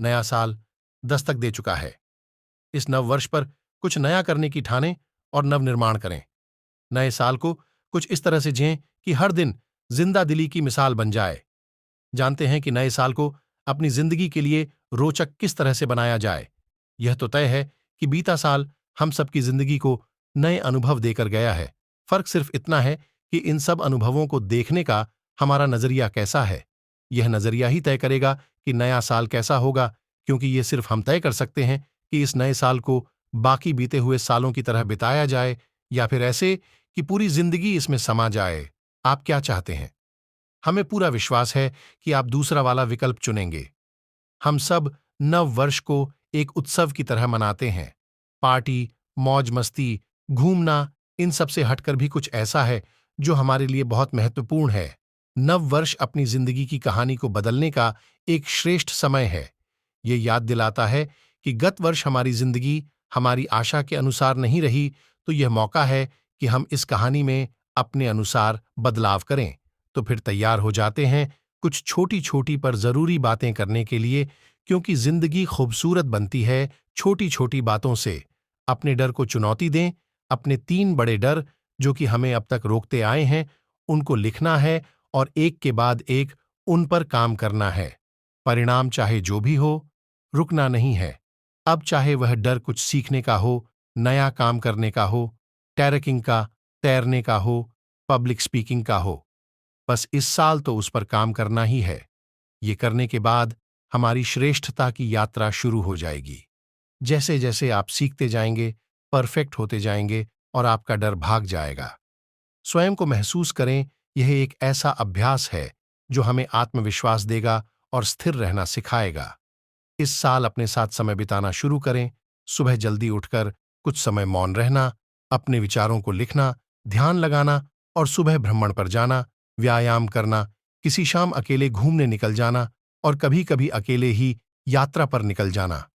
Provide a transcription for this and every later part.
नया साल दस्तक दे चुका है। इस नव वर्ष पर कुछ नया करने की ठानें और नवनिर्माण करें। नए साल को कुछ इस तरह से जिएं कि हर दिन जिंदा दिली की मिसाल बन जाए। जानते हैं कि नए साल को अपनी जिंदगी के लिए रोचक किस तरह से बनाया जाए। यह तो तय है कि बीता साल हम सबकी जिंदगी को नए अनुभव देकर गया है। फर्क सिर्फ इतना है कि इन सब अनुभवों को देखने का हमारा नजरिया कैसा है। यह नजरिया ही तय करेगा कि नया साल कैसा होगा, क्योंकि ये सिर्फ हम तय कर सकते हैं कि इस नए साल को बाकी बीते हुए सालों की तरह बिताया जाए या फिर ऐसे कि पूरी जिंदगी इसमें समा जाए। आप क्या चाहते हैं? हमें पूरा विश्वास है कि आप दूसरा वाला विकल्प चुनेंगे। हम सब नव वर्ष को एक उत्सव की तरह मनाते हैं। पार्टी, मौज मस्ती, घूमना, इन सब से हटकर भी कुछ ऐसा है जो हमारे लिए बहुत महत्वपूर्ण है। नव वर्ष अपनी जिंदगी की कहानी को बदलने का एक श्रेष्ठ समय है। ये याद दिलाता है कि गत वर्ष हमारी जिंदगी हमारी आशा के अनुसार नहीं रही, तो यह मौका है कि हम इस कहानी में अपने अनुसार बदलाव करें। तो फिर तैयार हो जाते हैं कुछ छोटी छोटी पर जरूरी बातें करने के लिए, क्योंकि जिंदगी खूबसूरत बनती है छोटी छोटी बातों से। अपने डर को चुनौती दें। अपने 3 बड़े डर जो कि हमें अब तक रोकते आए हैं, उनको लिखना है और एक के बाद एक उन पर काम करना है। परिणाम चाहे जो भी हो, रुकना नहीं है। अब चाहे वह डर कुछ सीखने का हो, नया काम करने का हो, टैरकिंग का, तैरने का हो, पब्लिक स्पीकिंग का हो, बस इस साल तो उस पर काम करना ही है। ये करने के बाद हमारी श्रेष्ठता की यात्रा शुरू हो जाएगी। जैसे जैसे आप सीखते जाएंगे, परफेक्ट होते जाएंगे और आपका डर भाग जाएगा। स्वयं को महसूस करें, यह एक ऐसा अभ्यास है जो हमें आत्मविश्वास देगा और स्थिर रहना सिखाएगा। इस साल अपने साथ समय बिताना शुरू करें। सुबह जल्दी उठकर कुछ समय मौन रहना, अपने विचारों को लिखना, ध्यान लगाना और सुबह भ्रमण पर जाना, व्यायाम करना, किसी शाम अकेले घूमने निकल जाना और कभी कभी अकेले ही यात्रा पर निकल जाना।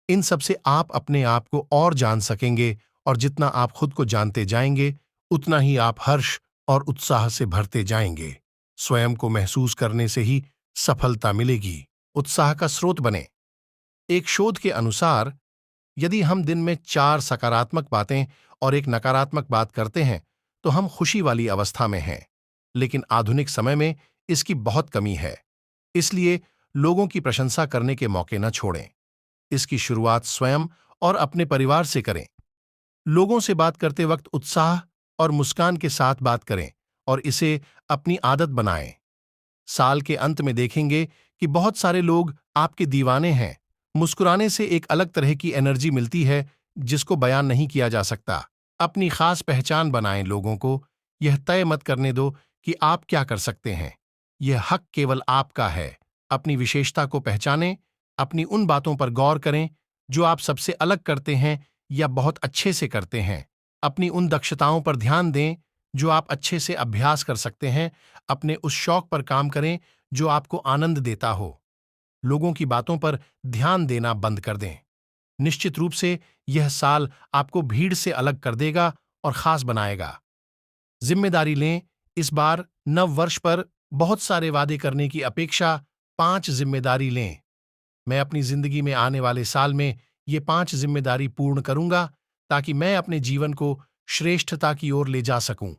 इन सब से आप अपने आप को और जान सकेंगे और जितना आप खुद को जानते जाएंगे, उतना ही आप हर्ष और उत्साह से भरते जाएंगे। स्वयं को महसूस करने से ही सफलता मिलेगी। उत्साह का स्रोत बने। एक शोध के अनुसार यदि हम दिन में 4 सकारात्मक बातें और एक नकारात्मक बात करते हैं, तो हम खुशी वाली अवस्था में हैं। लेकिन आधुनिक समय में इसकी बहुत कमी है। इसलिए लोगों की प्रशंसा करने के मौके न छोड़ें। इसकी शुरुआत स्वयं और अपने परिवार से करें। लोगों से बात करते वक्त उत्साह और मुस्कान के साथ बात करें और इसे अपनी आदत बनाएं। साल के अंत में देखेंगे कि बहुत सारे लोग आपके दीवाने हैं। मुस्कुराने से एक अलग तरह की एनर्जी मिलती है जिसको बयान नहीं किया जा सकता। अपनी खास पहचान बनाएं। लोगों को यह तय मत करने दो कि आप क्या कर सकते हैं। यह हक केवल आपका है। अपनी विशेषता को पहचानें। अपनी उन बातों पर गौर करें जो आप सबसे अलग करते हैं या बहुत अच्छे से करते हैं। अपनी उन दक्षताओं पर ध्यान दें जो आप अच्छे से अभ्यास कर सकते हैं। अपने उस शौक पर काम करें जो आपको आनंद देता हो। लोगों की बातों पर ध्यान देना बंद कर दें। निश्चित रूप से यह साल आपको भीड़ से अलग कर देगा और खास बनाएगा। जिम्मेदारी लें। इस बार नव वर्ष पर बहुत सारे वादे करने की अपेक्षा 5 जिम्मेदारी लें। मैं अपनी जिंदगी में आने वाले साल में ये 5 जिम्मेदारी पूर्ण करूंगा ताकि मैं अपने जीवन को श्रेष्ठता की ओर ले जा सकूं।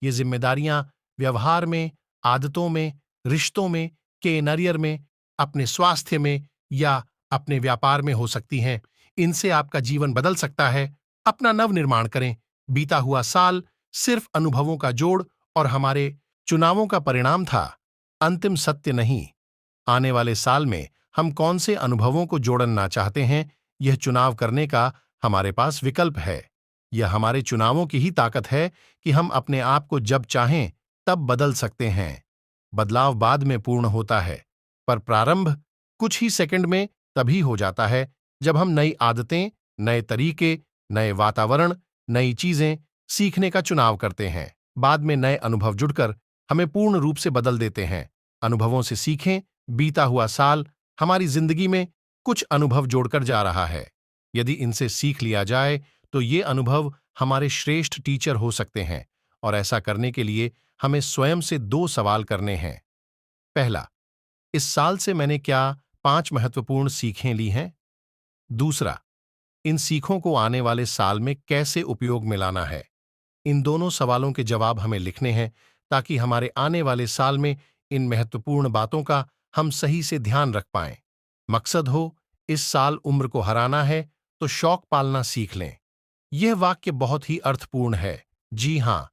ये जिम्मेदारियां व्यवहार में, आदतों में, रिश्तों में, करियर में, अपने स्वास्थ्य में या अपने व्यापार में हो सकती हैं। इनसे आपका जीवन बदल सकता है। अपना नव निर्माण करें। बीता हुआ साल सिर्फ अनुभवों का जोड़ और हमारे चुनावों का परिणाम था, अंतिम सत्य नहीं। आने वाले साल में हम कौन से अनुभवों को जोड़ना चाहते हैं, यह चुनाव करने का हमारे पास विकल्प है। यह हमारे चुनावों की ही ताकत है कि हम अपने आप को जब चाहें तब बदल सकते हैं। बदलाव बाद में पूर्ण होता है, पर प्रारंभ कुछ ही सेकंड में तभी हो जाता है जब हम नई आदतें, नए तरीके, नए वातावरण, नई चीजें सीखने का चुनाव करते हैं। बाद में नए अनुभव जुड़कर हमें पूर्ण रूप से बदल देते हैं। अनुभवों से सीखें। बीता हुआ साल हमारी जिंदगी में कुछ अनुभव जोड़कर जा रहा है। यदि इनसे सीख लिया जाए तो ये अनुभव हमारे श्रेष्ठ टीचर हो सकते हैं। और ऐसा करने के लिए हमें स्वयं से 2 सवाल करने हैं। पहला, इस साल से मैंने क्या 5 महत्वपूर्ण सीखें ली हैं। दूसरा, इन सीखों को आने वाले साल में कैसे उपयोग में लाना है। इन दोनों सवालों के जवाब हमें लिखने हैं ताकि हमारे आने वाले साल में इन महत्वपूर्ण बातों का हम सही से ध्यान रख पाएं। मकसद हो, इस साल उम्र को हराना है तो शौक पालना सीख लें। यह वाक्य बहुत ही अर्थपूर्ण है। जी हां,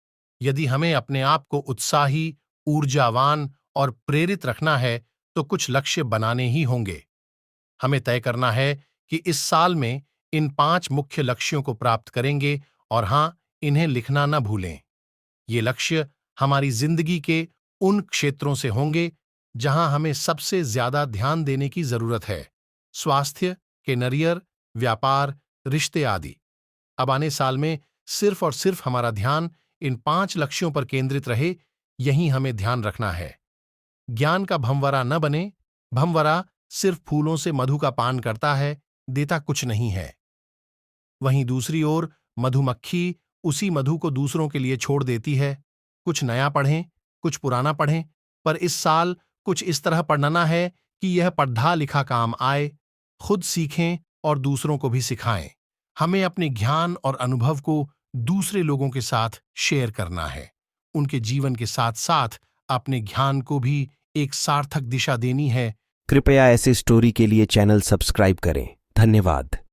यदि हमें अपने आप को उत्साही, ऊर्जावान और प्रेरित रखना है तो कुछ लक्ष्य बनाने ही होंगे। हमें तय करना है कि इस साल में इन 5 मुख्य लक्ष्यों को प्राप्त करेंगे और हां, इन्हें लिखना न भूलें। ये लक्ष्य हमारी जिंदगी के उन क्षेत्रों से होंगे जहां हमें सबसे ज्यादा ध्यान देने की जरूरत है। स्वास्थ्य, कैरियर, व्यापार, रिश्ते आदि। अब आने साल में सिर्फ और सिर्फ हमारा ध्यान इन 5 लक्ष्यों पर केंद्रित रहे, यही हमें ध्यान रखना है। ज्ञान का भंवरा न बने। भंवरा सिर्फ फूलों से मधु का पान करता है, देता कुछ नहीं है। वहीं दूसरी ओर मधुमक्खी उसी मधु को दूसरों के लिए छोड़ देती है। कुछ नया पढ़ें, कुछ पुराना पढ़ें, पर इस साल कुछ इस तरह पढ़ना है कि यह पढ़ा लिखा काम आए। खुद सीखें और दूसरों को भी सिखाएं। हमें अपने ज्ञान और अनुभव को दूसरे लोगों के साथ शेयर करना है। उनके जीवन के साथ साथ अपने ज्ञान को भी एक सार्थक दिशा देनी है। कृपया ऐसे स्टोरी के लिए चैनल सब्सक्राइब करें। धन्यवाद।